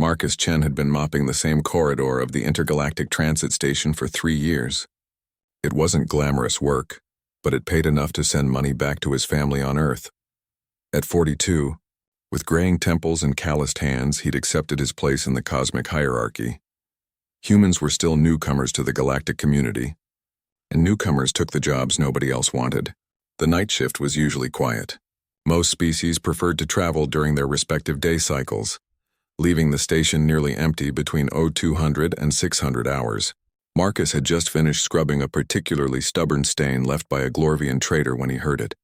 Marcus Chen had been mopping the same corridor of the intergalactic transit station for 3 years. It wasn't glamorous work, but it paid enough to send money back to his family on Earth. At 42, with graying temples and calloused hands, he'd accepted his place in the cosmic hierarchy. Humans were still newcomers to the galactic community, and newcomers took the jobs nobody else wanted. The night shift was usually quiet. Most species preferred to travel during their respective day cycles, leaving the station nearly empty between 0200 and 600 hours. Marcus had just finished scrubbing a particularly stubborn stain left by a Glorvian trader when he heard it.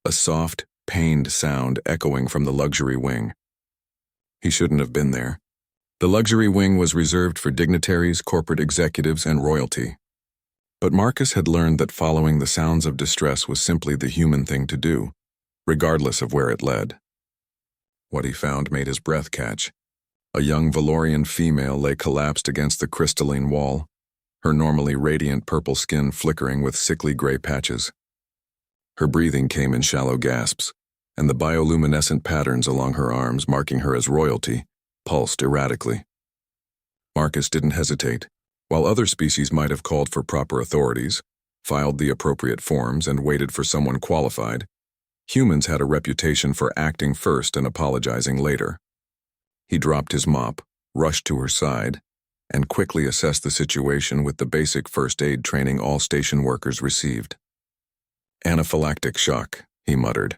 A soft, pained sound echoing from the luxury wing. He shouldn't have been there. The luxury wing was reserved for dignitaries, corporate executives, and royalty. But Marcus had learned that following the sounds of distress was simply the human thing to do, regardless of where it led. What he found made his breath catch. A young Valorian female lay collapsed against the crystalline wall, her normally radiant purple skin flickering with sickly gray patches. Her breathing came in shallow gasps, and the bioluminescent patterns along her arms, marking her as royalty, pulsed erratically. Marcus didn't hesitate. While other species might have called for proper authorities, filed the appropriate forms, and waited for someone qualified, humans had a reputation for acting first and apologizing later. He dropped his mop, rushed to her side, and quickly assessed the situation with the basic first aid training all station workers received. Anaphylactic shock, he muttered,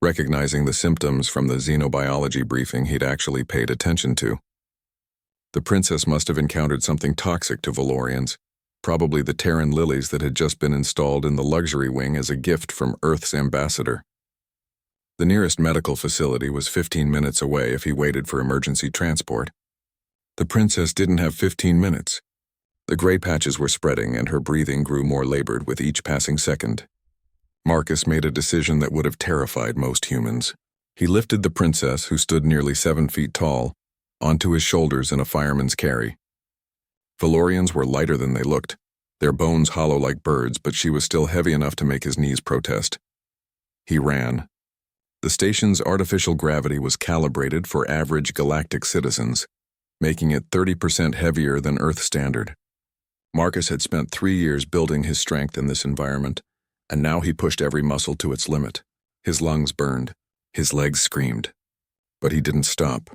recognizing the symptoms from the xenobiology briefing he'd actually paid attention to. The princess must have encountered something toxic to Valorians, probably the Terran lilies that had just been installed in the luxury wing as a gift from Earth's ambassador. The nearest medical facility was 15 minutes away if he waited for emergency transport. The princess didn't have 15 minutes. The gray patches were spreading and her breathing grew more labored with each passing second. Marcus made a decision that would have terrified most humans. He lifted the princess, who stood nearly 7 feet tall, onto his shoulders in a fireman's carry. Valorians were lighter than they looked, their bones hollow like birds, but she was still heavy enough to make his knees protest. He ran. The station's artificial gravity was calibrated for average galactic citizens, making it 30% heavier than Earth standard. Marcus had spent 3 years building his strength in this environment, and now he pushed every muscle to its limit. His lungs burned, his legs screamed. But he didn't stop.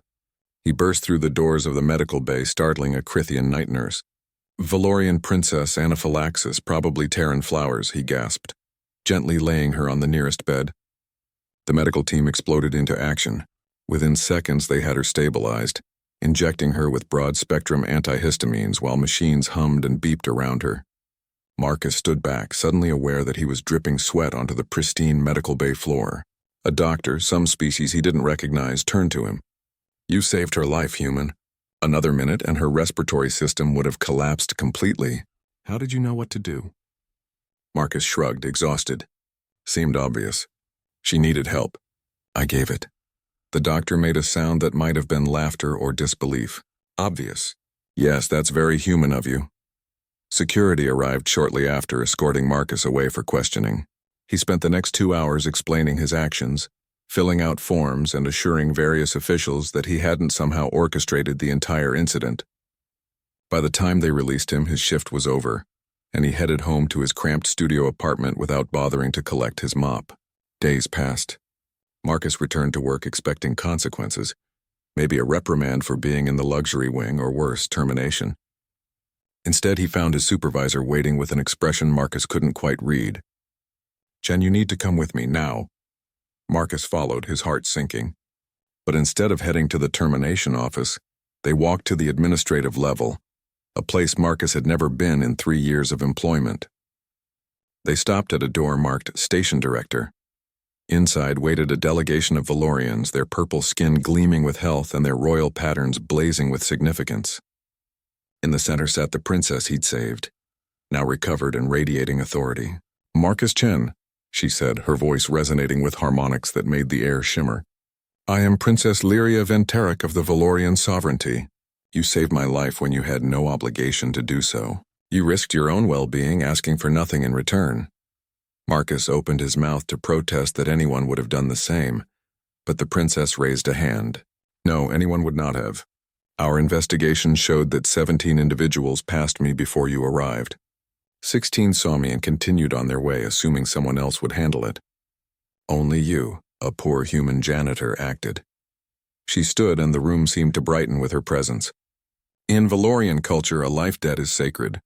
He burst through the doors of the medical bay, startling a Crithian night nurse. "Valorian princess anaphylaxis, probably Terran flowers," he gasped, gently laying her on the nearest bed. The medical team exploded into action. Within seconds they had her stabilized, injecting her with broad-spectrum antihistamines while machines hummed and beeped around her. Marcus stood back, suddenly aware that he was dripping sweat onto the pristine medical bay floor. A doctor, some species he didn't recognize, turned to him. "You saved her life, human. Another minute and her respiratory system would have collapsed completely. How did you know what to do?" Marcus shrugged, exhausted. Seemed obvious. She needed help. I gave it. The doctor made a sound that might have been laughter or disbelief. Obvious. Yes, that's very human of you. Security arrived shortly after, escorting Marcus away for questioning. He spent the next 2 hours explaining his actions, filling out forms and assuring various officials that he hadn't somehow orchestrated the entire incident. By the time they released him, his shift was over, and he headed home to his cramped studio apartment without bothering to collect his mop. Days passed. Marcus returned to work expecting consequences, maybe a reprimand for being in the luxury wing, or worse, termination. Instead, he found his supervisor waiting with an expression Marcus couldn't quite read. "Chen, you need to come with me, now." Marcus followed, his heart sinking. But instead of heading to the termination office, they walked to the administrative level, a place Marcus had never been in 3 years of employment. They stopped at a door marked Station Director. Inside waited a delegation of Valorians, their purple skin gleaming with health and their royal patterns blazing with significance. In the center sat the princess he'd saved, now recovered and radiating authority. "Marcus Chen," she said, her voice resonating with harmonics that made the air shimmer. "I am Princess Lyria Venteric of the Valorian sovereignty. You saved my life when you had no obligation to do so. You risked your own well-being, asking for nothing in return." Marcus opened his mouth to protest that anyone would have done the same, but the princess raised a hand. No, anyone would not have. Our investigation showed that 17 individuals passed me before you arrived. 16 saw me and continued on their way, assuming someone else would handle it. Only you, a poor human janitor, acted. She stood, and the room seemed to brighten with her presence. In Valorian culture, a life debt is sacred.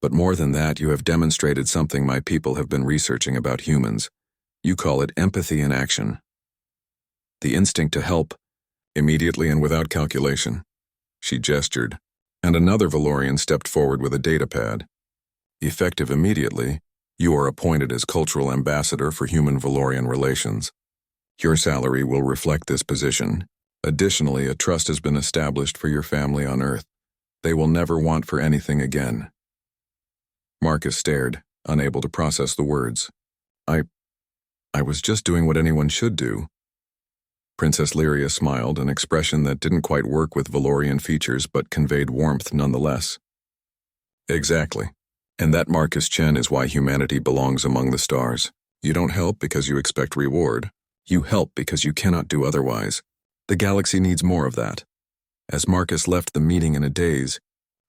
But more than that, you have demonstrated something my people have been researching about humans. You call it empathy in action. The instinct to help, immediately and without calculation. She gestured, and another Valorian stepped forward with a data pad. Effective immediately, you are appointed as cultural ambassador for human-Valorian relations. Your salary will reflect this position. Additionally, a trust has been established for your family on Earth. They will never want for anything again. Marcus stared, unable to process the words. I was just doing what anyone should do. Princess Lyria smiled, an expression that didn't quite work with Valorian features but conveyed warmth nonetheless. Exactly. And that, Marcus Chen, is why humanity belongs among the stars. You don't help because you expect reward. You help because you cannot do otherwise. The galaxy needs more of that. As Marcus left the meeting in a daze,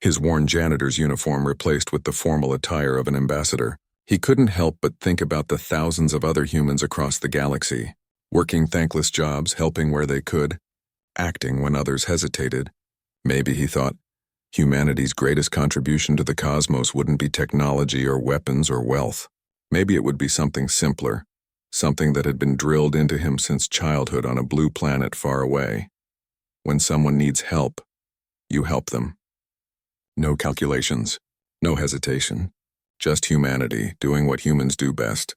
his worn janitor's uniform replaced with the formal attire of an ambassador, he couldn't help but think about the thousands of other humans across the galaxy, working thankless jobs, helping where they could, acting when others hesitated. Maybe, he thought, humanity's greatest contribution to the cosmos wouldn't be technology or weapons or wealth. Maybe it would be something simpler, something that had been drilled into him since childhood on a blue planet far away. When someone needs help, you help them. No calculations, no hesitation, just humanity doing what humans do best.